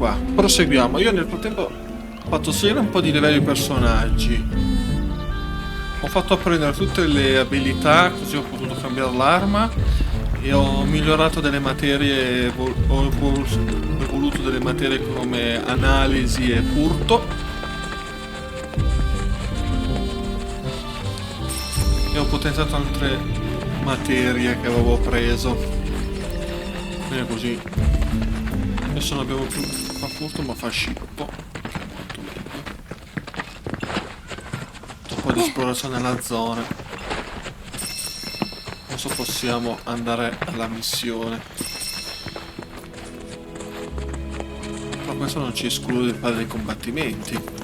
qua, proseguiamo. Io nel frattempo ho fatto salire un po' di livelli di personaggi. Ho fatto apprendere tutte le abilità, così ho potuto cambiare l'arma e ho migliorato delle materie, ho evoluto delle materie come analisi e furto. E ho potenziato altre materie che avevo preso. Bene così. Adesso non abbiamo più fa furto ma fa scippo. Che è molto meglio. Un po' di esplorazione nella zona. Adesso possiamo andare alla missione. Però questo non ci esclude di fare dei combattimenti.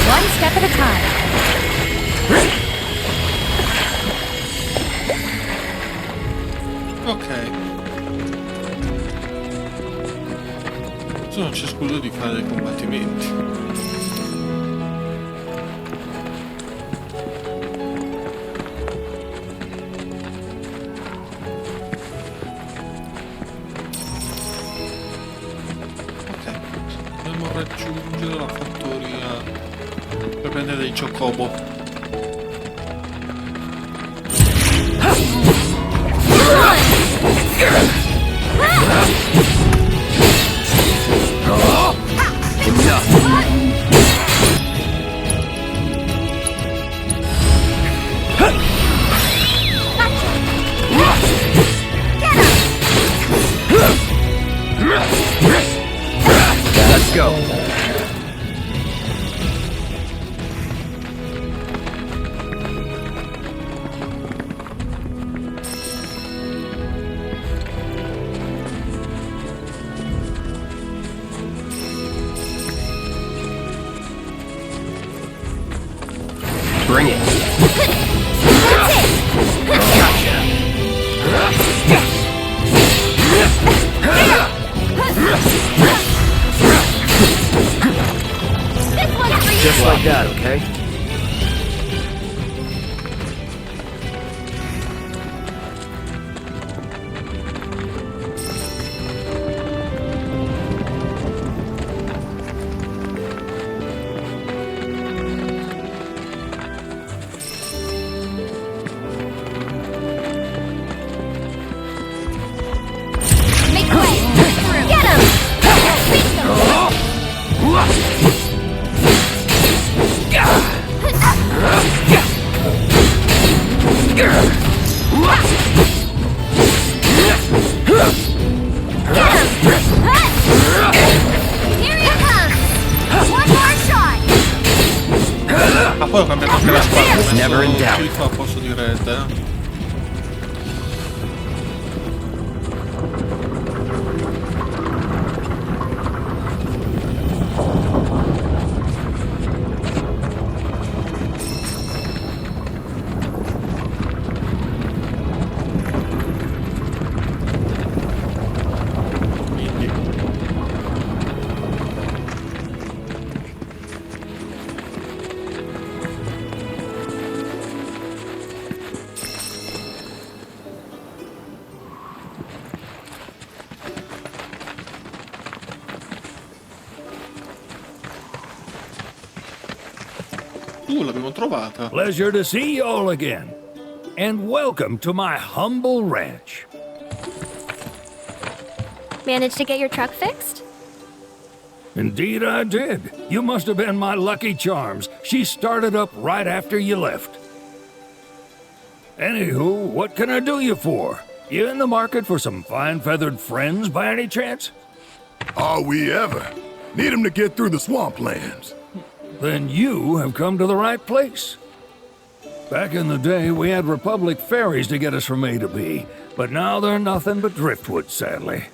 One step at a time. Ok. Adesso non ci escludo di fare dei combattimenti. Raggiungere la fattoria per prendere dei chocobo. Let's go. Bring it. Just like that, okay? Ma poi ho cambiato anche la spada. Never in doubt. Sito a posto di rete. L'abbiamo trovata. Pleasure to see you all again. And welcome to my humble ranch. Managed to get your truck fixed? Indeed I did. You must have been my lucky charms. She started up right after you left. Anywho, what can I do you for? You in the market for some fine feathered friends by any chance? Are we ever? Need him to get through the swamplands. then you have come to the right place. Back in the day, we had Republic ferries to get us from A to B, but now they're nothing but driftwood, sadly.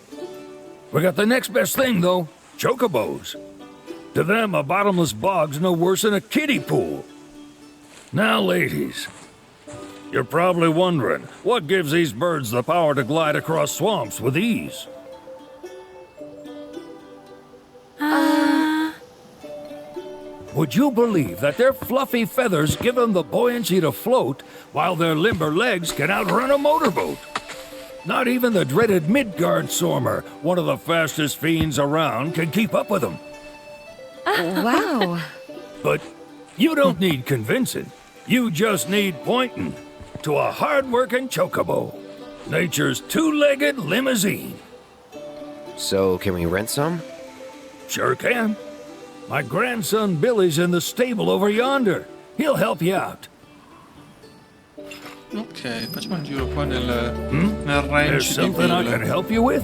We got the next best thing, though, chocobos. To them, a bottomless bog's no worse than a kiddie pool. Now, ladies, you're probably wondering, what gives these birds the power to glide across swamps with ease? Would you believe that their fluffy feathers give them the buoyancy to float, while their limber legs can outrun a motorboat? Not even the dreaded Midgard Sormer, one of the fastest fiends around, can keep up with them. Wow. But you don't need convincing. You just need pointing to a hard-working chocobo. Nature's two-legged limousine. So, can we rent some? Sure can. My grandson Billy's in the stable over yonder. He'll help you out. Ok, facciamo un giro qua nel ranch There's di something I can Bill. help you with?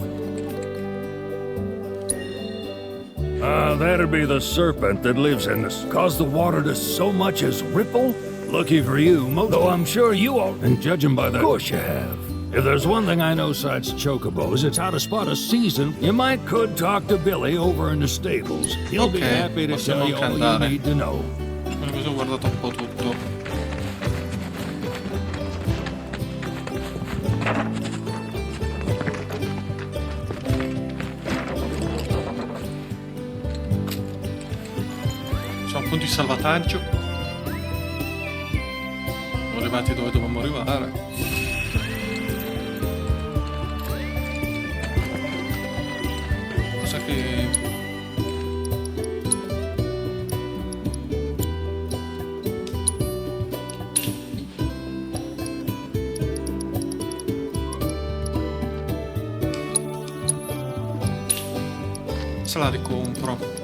That'd be the serpent that lives in this. Cause the water to so much as ripple? Lucky for you, though I'm sure you all, and judging by that, of course you have. If there's one thing I know besides chocobos, it's how to spot a season. You might could talk to Billy over in the stables. He'll be Ok, happy to possiamo tell you anche all you andare. need to know. Così ho guardato un po' tutto. Sono punti di salvataggio. Siamo arrivati dove dovevamo arrivare. Cosa che... Se la ricompro.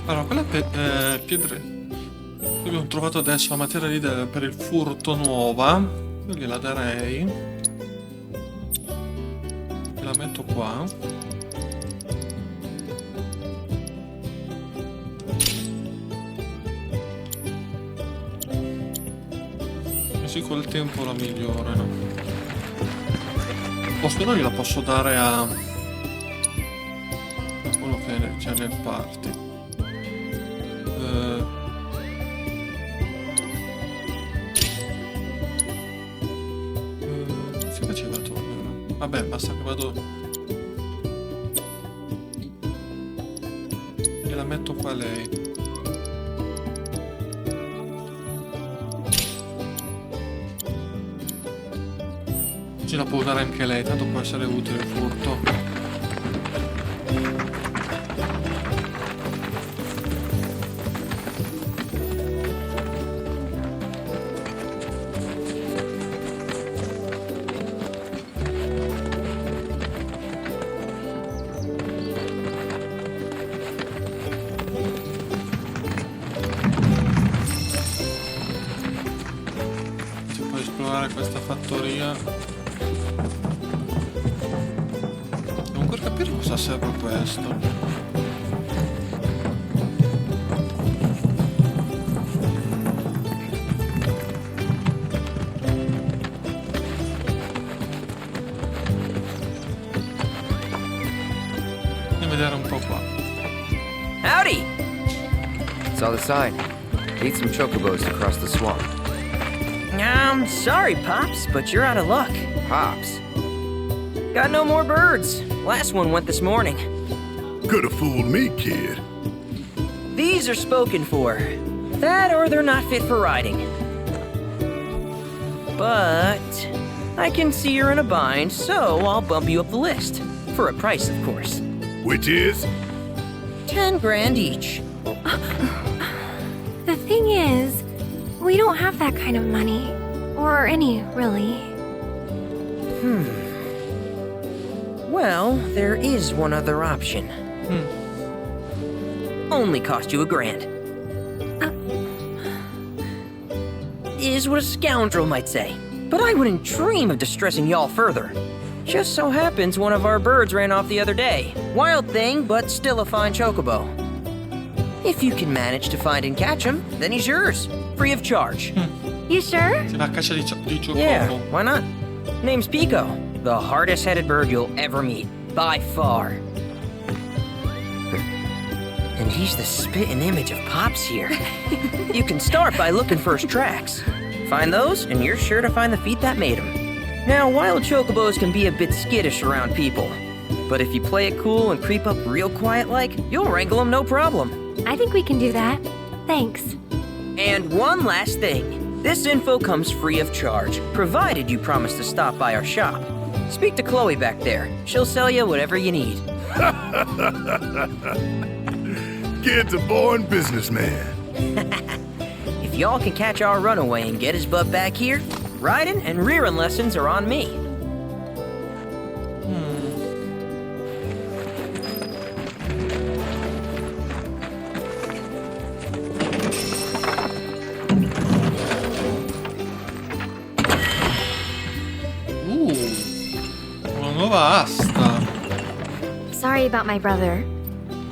Allora, quella pietre che abbiamo trovato adesso, la materia lì per il furto nuova, io gliela darei e la metto qua. Così col tempo la migliorano. Posto no, gliela posso dare a quello che c'è nel party. Si faceva togliere. Vabbè, basta che vado. Gliela metto qua a lei. Ce la può usare anche lei, tanto può essere utile il furto. Si può esplorare questa fattoria. Devo ancora capire cosa serve questo. Andiamo a vedere un po' qua. Howdy! Saw the sign. Need some chocobos to cross the swamp. Sorry, Pops, but you're out of luck. Pops. Got no more birds. Last one went this morning. Could have fooled me, kid. These are spoken for. That or they're not fit for riding. But I can see you're in a bind, so I'll bump you up the list. For a price, of course. Which is? 10 grand each. The thing is, we don't have that kind of money. Or any, really. Well, there is one other option. Only cost you $1,000. Is what a scoundrel might say. But I wouldn't dream of distressing y'all further. Just so happens one of our birds ran off the other day. Wild thing, but still a fine chocobo. If you can manage to find and catch him, then he's yours. Free of charge. You sure? Si va a caccia di Chocobo. Yeah, why not? Name's Pico. The hardest-headed bird you'll ever meet. By far. And he's the spitting image of Pops here. You can start by looking for his tracks. Find those, and you're sure to find the feet that made him. Now, wild chocobos can be a bit skittish around people. But if you play it cool and creep up real quiet-like, you'll wrangle them no problem. I think we can do that. Thanks. And one last thing. This info comes free of charge, provided you promise to stop by our shop. Speak to Chloe back there. She'll sell you whatever you need. Kid's a born businessman. If y'all can catch our runaway and get his butt back here, riding and rearing lessons are on me. Una nuova asta. Sorry about my brother.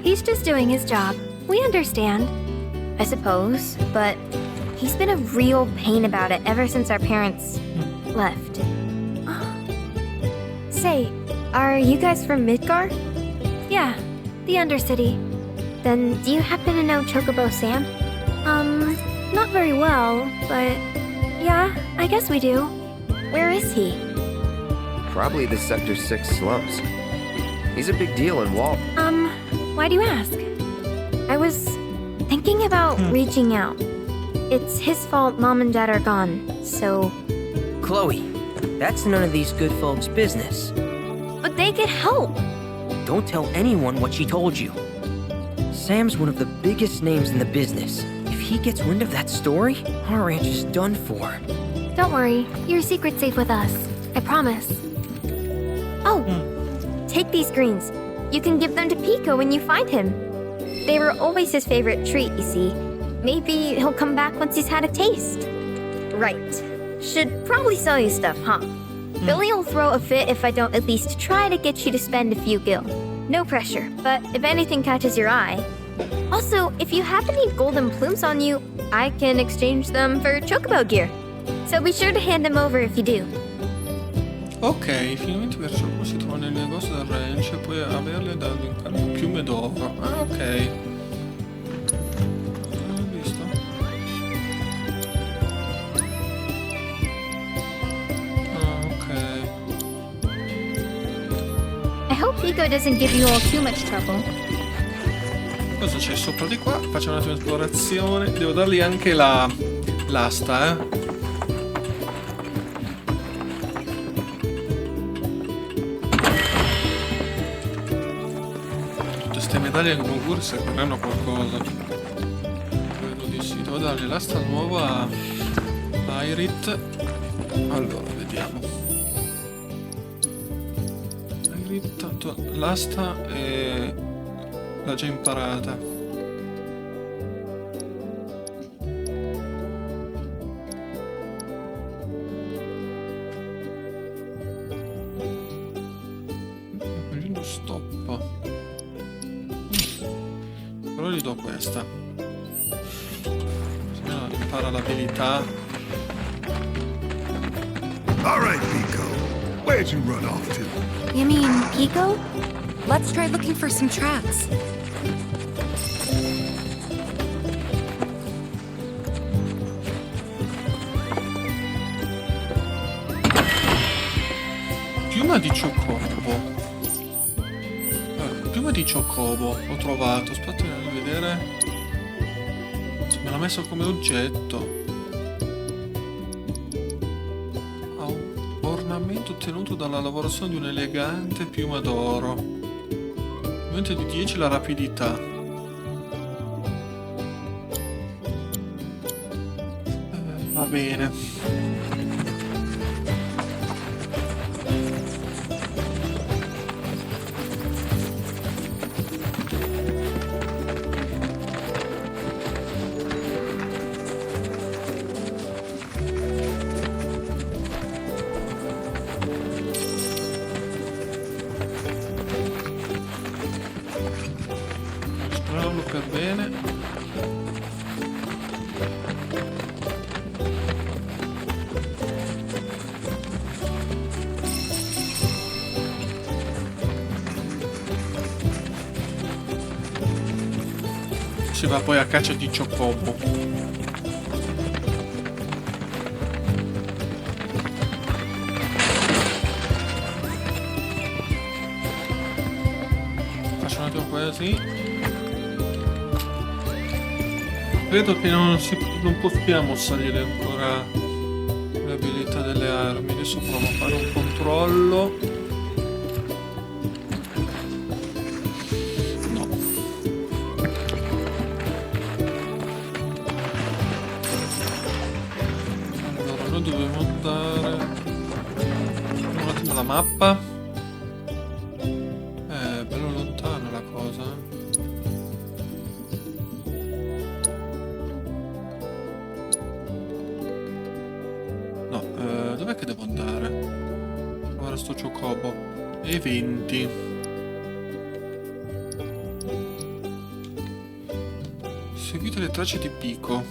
He's just doing his job. We understand. I suppose, but he's been a real pain about it ever since our parents left. Say, are you guys from Midgar? Yeah, the Undercity. Then do you happen to know Chocobo Sam? Not very well, but yeah, I guess we do. Where is he? Probably the Sector 6 slums. He's a big deal in Walt. Why do you ask? I was thinking about reaching out. It's his fault Mom and Dad are gone, so... Chloe, that's none of these good folks' business. But they could help! Don't tell anyone what she told you. Sam's one of the biggest names in the business. If he gets wind of that story, our ranch is done for. Don't worry, your secret's safe with us. I promise. Oh! Take these greens. You can give them to Pico when you find him. They were always his favorite treat, you see. Maybe he'll come back once he's had a taste. Right. Should probably sell you stuff, huh? Billy'll throw a fit if I don't at least try to get you to spend a few gil. No pressure, but if anything catches your eye. Also, if you have any golden plumes on you, I can exchange them for chocobo gear. So be sure to hand them over if you do. Ok, finalmente per Chocobo si trova nel negozio del ranch e puoi averle dando in cambio piume d'oro. Ah, ok. Hai visto? Ah, ok. I hope Pico doesn't give you all too much trouble. Cosa c'è sopra di qua? Facciamo un attimo di esplorazione. Devo dargli anche l'asta, Queste medaglie come auguri serviranno a qualcosa. Credo di sì. Devo dargli l'asta nuova a Irit. Allora, vediamo. Irit, tanto l'asta l'ha già imparata. Prendendo stop. Però gli do questa. Se no impara l'abilità. All right, Pico. Where'd you run off to? You mean Pico? Let's try looking for some tracks. Piuma di Chocobo. Piuma di Chocobo ho trovato. Aspetta di vedere. Me l'ha messo come oggetto. Ha un ornamento ottenuto dalla lavorazione di un'elegante piuma d'oro. Aumenta di 10 la rapidità. Va bene. per bene. Si va poi a caccia di Chocobo. Così. Credo che non possiamo salire ancora le abilità delle armi. Adesso provo a fare un controllo. No. Allora noi dobbiamo andare un attimo la mappa. Dov'è che devo andare? Ora sto Chocobo. Eventi. Seguite le tracce di Pico.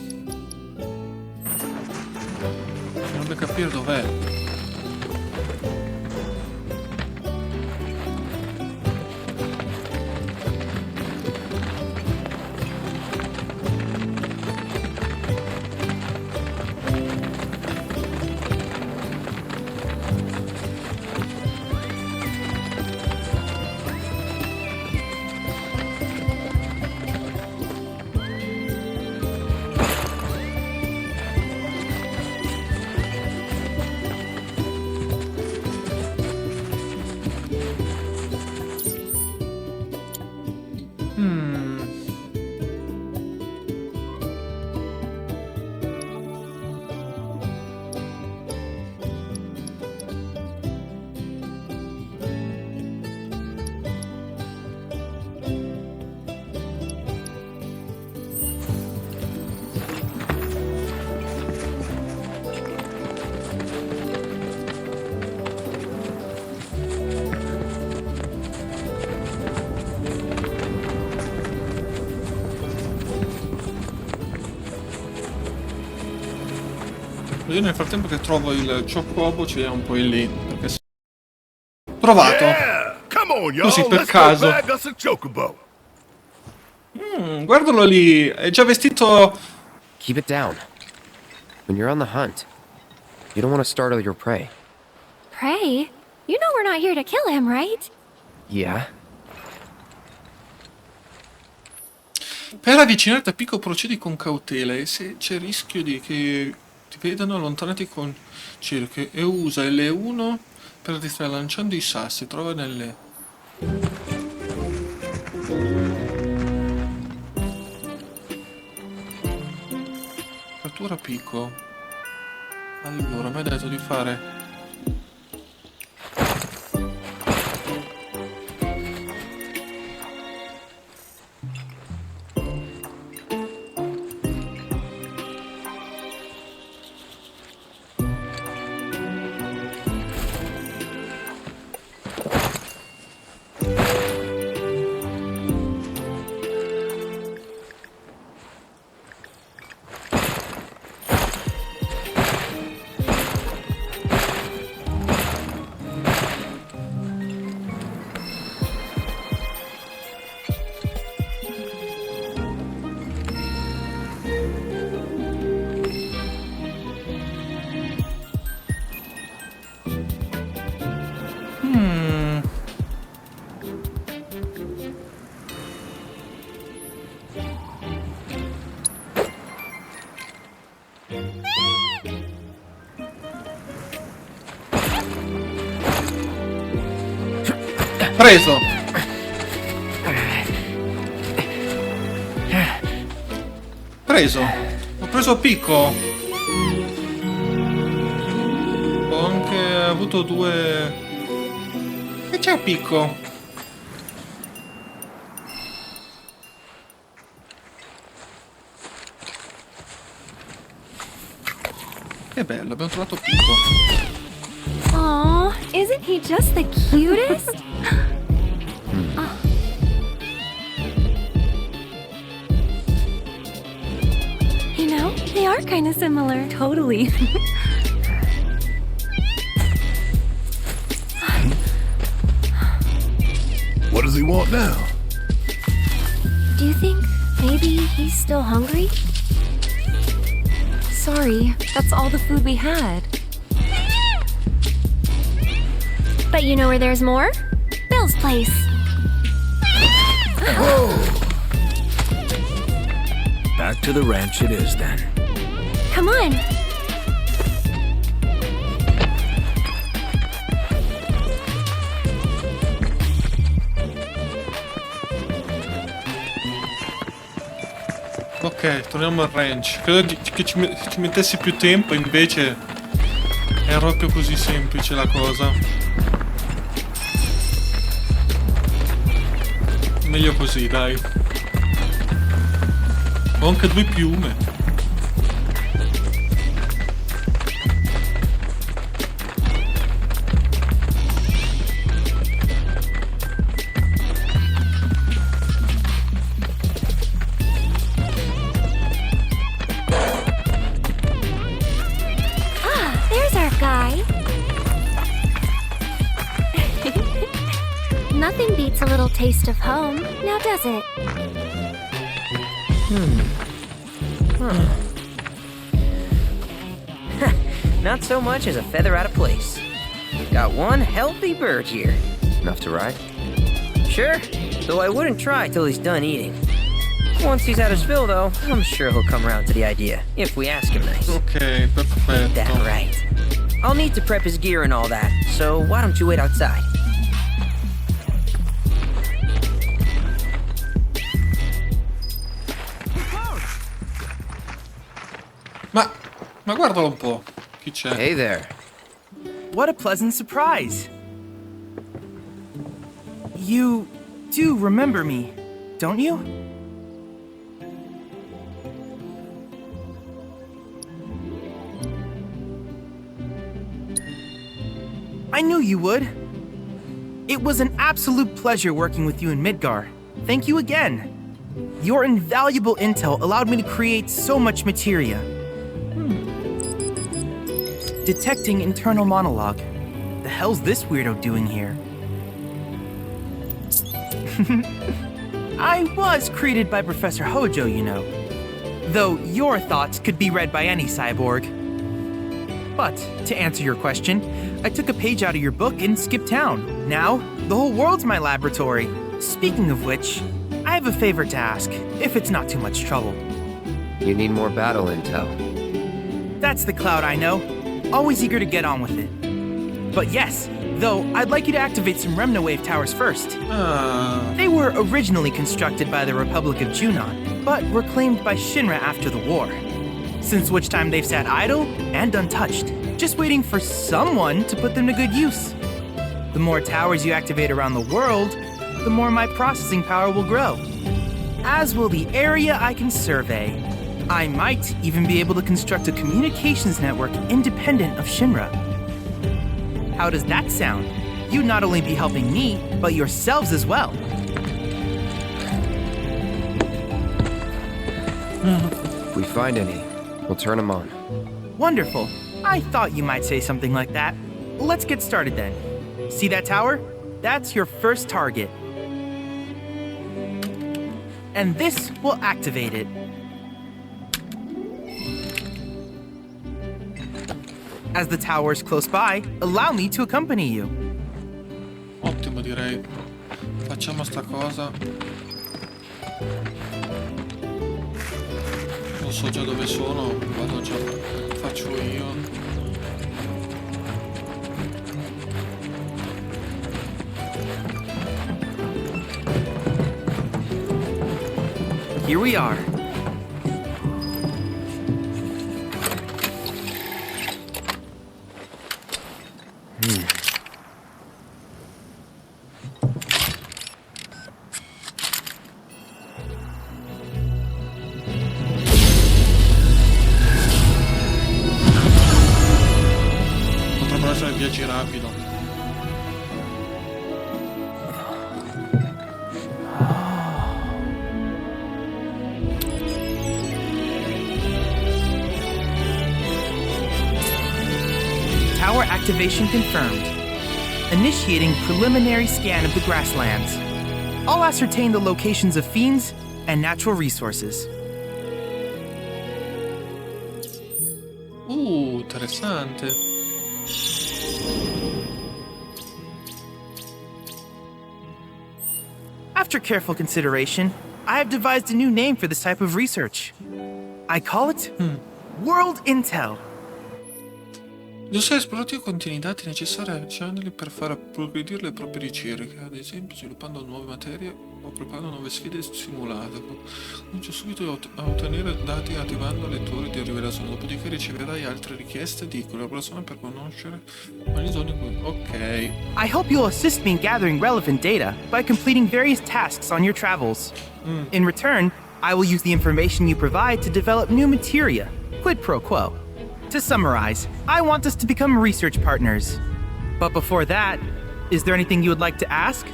Non devo capire dov'è. Io nel frattempo che trovo il Chocobo ci è un po' in lì. Perché... Trovato! Yeah! Come on, y'all. Così per Let's caso. go bag us a chocobo. Guardalo lì, è già vestito. Keep it down. When you're on the hunt, you don't want to startle your prey. Prey? You know we're not here to kill him, right? Yeah? Per avvicinarti a Pico procedi con cautela e se c'è rischio di che ti vedano allontanati con cerchio e usa L1 per distrarre lanciando i sassi. Trova nelle... Cattura Pico. Allora, mi ha detto di fare... Preso! Preso! Ho preso Pico! Ho anche avuto due... E c'è Pico! Che bello, abbiamo trovato Pico! Aw, isn't he just the cutest? Oh, they are kind of similar. Totally. What does he want now? Do you think maybe he's still hungry? Sorry, that's all the food we had. But you know where there's more? Bill's place. Back to the ranch it is then. Come on. Ok, torniamo al ranch. Credo che ci mettessi più tempo, invece è proprio così semplice la cosa. Meglio così, dai. Ho anche 2 piume. There's our guy. Nothing beats a little taste of home, now does it? Not so much as a feather out of place. Got one healthy bird here. Enough to ride? Sure, though I wouldn't try till he's done eating. Once he's had his fill, though, I'm sure he'll come around to the idea, if we ask him nice. Ok, perfetto. That right. I'll need to prep his gear and all that, so why don't you wait outside? Ma guardalo un po'. Chi c'è? Hey there. What a pleasant surprise. You do remember me, don't you? I knew you would. It was an absolute pleasure working with you in Midgar. Thank you again. Your invaluable intel allowed me to create so much materia. Detecting internal monologue. The hell's this weirdo doing here? I was created by Professor Hojo, you know. Though your thoughts could be read by any cyborg. But, to answer your question, I took a page out of your book and skipped town. Now, the whole world's my laboratory. Speaking of which, I have a favor to ask, if it's not too much trouble. You need more battle intel. That's the Cloud I know. Always eager to get on with it. But yes, though, I'd like you to activate some Remna Wave towers first. They were originally constructed by the Republic of Junon, but were claimed by Shinra after the war. Since which time they've sat idle and untouched, just waiting for someone to put them to good use. The more towers you activate around the world, the more my processing power will grow. As will the area I can survey. I might even be able to construct a communications network independent of Shinra. How does that sound? You'd not only be helping me, but yourselves as well. If we find any, we'll turn them on. Wonderful. I thought you might say something like that. Let's get started then. See that tower? That's your first target. And this will activate it. As the tower's close by, allow me to accompany you. Ottimo, direi. Facciamo sta cosa. Non so già dove sono, vado già, faccio io. Here we are. Potrebbero essere viaggi rapido. Activation confirmed. Initiating preliminary scan of the grasslands. I'll ascertain the locations of fiends and natural resources. Interessante. After careful consideration, I have devised a new name for this type of research. I call it World Intel. Il dossier esplorativo contiene i dati necessari ai channel per far progredire le proprie ricerche, ad esempio sviluppando nuove materie o preparando nuove sfide simulate. Comincia subito a ottenere dati attivando lettori di rivelazione, dopodiché riceverai altre richieste di collaborazione per conoscere quali zone. Ok. I hope you'll assist me in gathering relevant data by completing various tasks on your travels. In return, I will use the information you provide to develop new materia, quid pro quo. To summarize, I want us to become research partners. But before that, is there anything you would like to ask?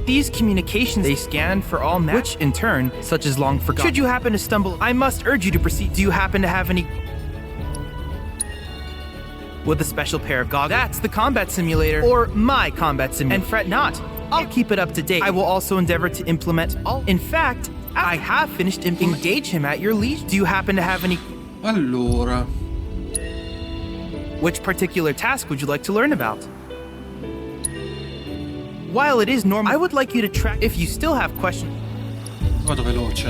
These communications they scan for all which in turn, such as long forgotten. Should you happen to stumble, I must urge you to proceed. Do you happen to have any with a special pair of goggles? That's the combat simulator, or my combat simulator. And fret not, I'll keep it up to date. I will also endeavor to implement all. In fact, I have finished engage him at your leisure. Do you happen to have any? Allora. Which particular task would you like to learn about? While it is normal, I would like you to track if you still have questions. Vado veloce.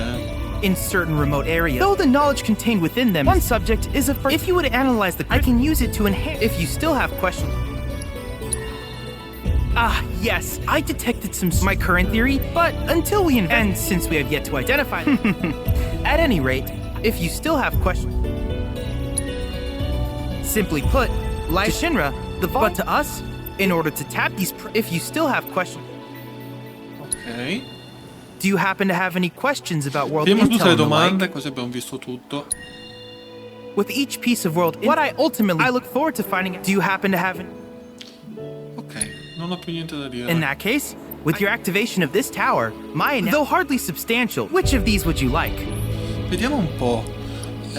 In certain remote areas, though the knowledge contained within them, one subject is a. If you would analyze the, I can use it to enhance. If you still have questions. Ah, yes, I detected my current theory, but until we and since we have yet to identify at any rate, if you still have questions. Simply put, like to Shinra, but to us, in order to tap these if you still have questions. Ok. Do you happen to have any questions about World Abbiamo tutte Intel? le domande, così abbiamo visto tutto. With each piece of World what I look forward to finding. Do you happen to have Ok, non ho più niente da dire. In that case, with your activation of this tower, though hardly substantial, which of these would you like? Vediamo un po'.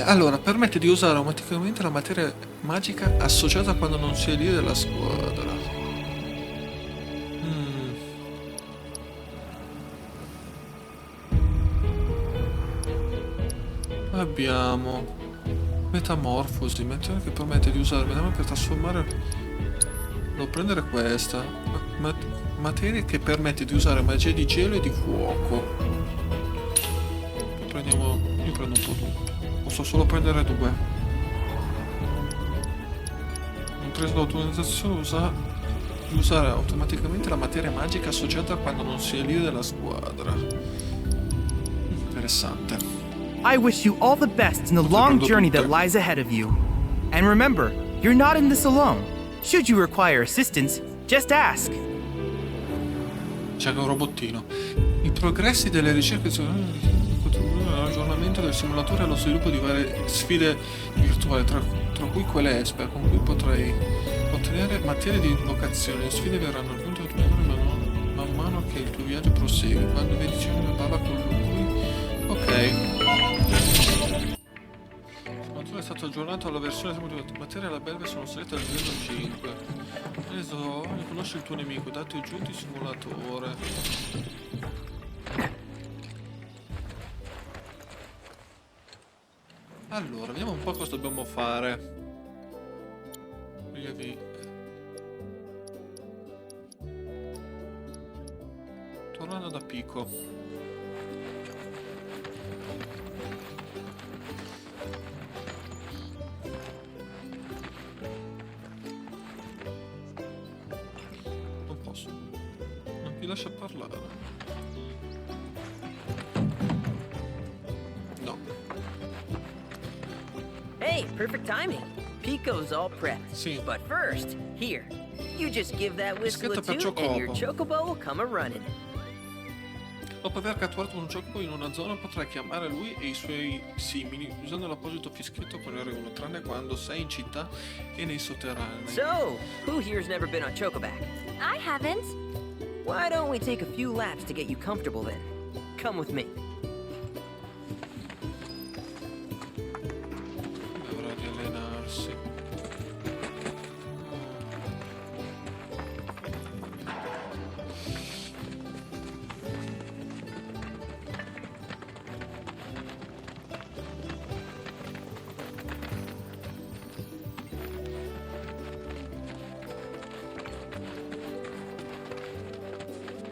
Allora, permette di usare automaticamente la materia magica associata quando non si è lì della squadra. Abbiamo metamorfosi, materia che permette di usare metamorfosi per trasformare. Devo prendere questa. Materia che permette di usare magia di gelo e di fuoco. Io prendo un po' tutto. Posso solo prendere due. Ho preso l'autorizzazione di usare automaticamente la materia magica associata quando non si è lì della squadra. Interessante. I wish you all the best in the long journey that lies ahead of you. And remember, you're not in this alone. Should you require assistance, just ask. C'è un robottino. I progressi delle ricerche contribuiscono all'aggiornamento del simulatore e allo sviluppo di varie sfide virtuali, tra cui quelle esper, con cui potrai ottenere materie di invocazione. Le sfide verranno aggiunte al tuo livello man mano che il tuo viaggio prosegue. Quando vedi Cina parla con lui. Ok. È stato aggiornato alla versione di materia e la belve sono salite al livello 5. Adesso conosci il tuo nemico, dati aggiunti simulatore. Allora, vediamo un po' cosa dobbiamo fare. Tornando da Pico. Lascia parlare. No. Hey, perfect timing. Pico's all prepped. Sì. But first, here, you just give that whistle a toot and your chocobo will come a-running. Dopo aver catturato un chocobo in una zona potrai chiamare lui e i suoi simili usando l'apposito fischietto con R1, tranne quando sei in città e nei sotterranei. So, who here's never been on Chocoback? I haven't. Why don't we take a few laps to get you comfortable then? Come with me. Dovrà riallenarsi.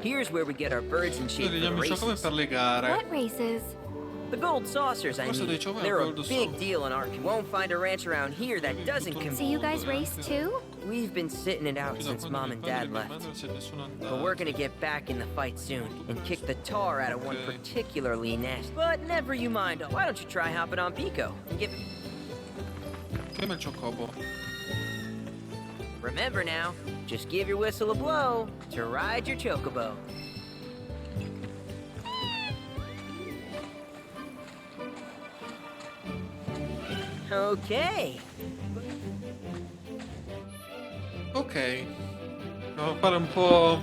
Here's where we get our birds in shape for the Vediamo ciò come races. per le gare. What races? The gold saucers, I Questo mean. dei ciò è They're a gold big saucer. deal in our community. Won't find a ranch around here that doesn't So compete. you guys race too? We've been sitting it out since Mom and Dad left. But we're gonna get back in the fight soon and kick the tar out of one Okay. particularly nasty. But never you mind. Why don't you try hopping on Pico and get... Che il Chocobo. Remember now, just give your whistle a blow to ride your chocobo. Okay. Ok. Andiamo a fare un po'...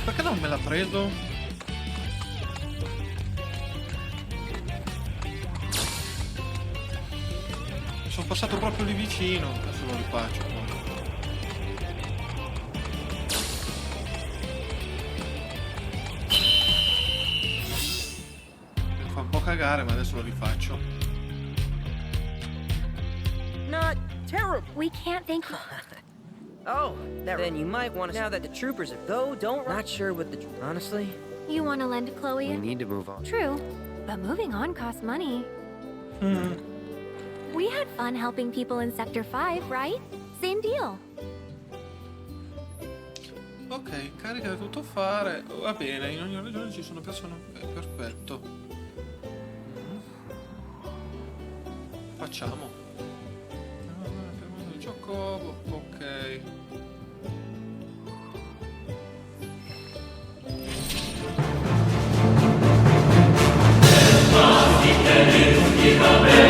Perché non me l'ha preso? Sono passato proprio lì vicino. Adesso lo rifaccio poi. Mi fa un po' cagare, ma adesso lo rifaccio. Not terrible. We can't thank you. Oh, then you might want to. Now that the troopers are, though, don't. Not sure what the. Honestly, You want to lend Chloe? We need to move on. True, but moving on costs money. We had fun helping people in Sector 5, right? Same deal. Ok, carica da tutto fare. Va bene, in ogni regione ci sono persone. Ok, perfetto. Facciamo. Fermando il gioco. Ok. Mas die Tennis, die Tabelle.